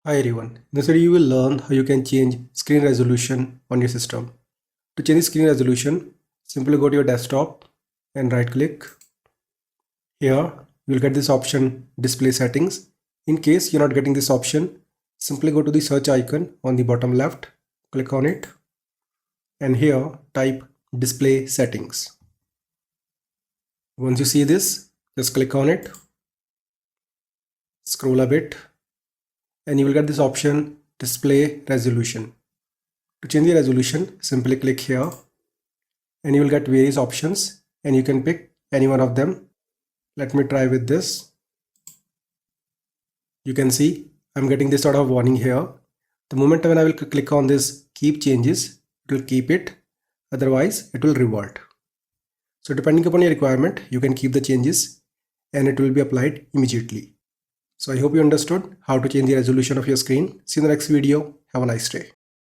Hi everyone, in this video you will learn how you can change screen resolution on your system. To change the screen resolution, simply go to your desktop and right click. Here you will get this option display settings. In case you're not getting this option, simply go to the search icon on the bottom left, click on it, and here type display settings. Once you see this, just click on it, scroll a bit, and you will get this option display resolution. To change the resolution, simply click here and you will get various options and you can pick any one of them. Let me try with this. You can see I'm getting this sort of warning here. The moment when I will click on this keep changes, it will keep it, otherwise it will revert. So depending upon your requirement, you can keep the changes and it will be applied immediately. So I hope you understood how to change the resolution of your screen. See you in the next video. Have a nice day.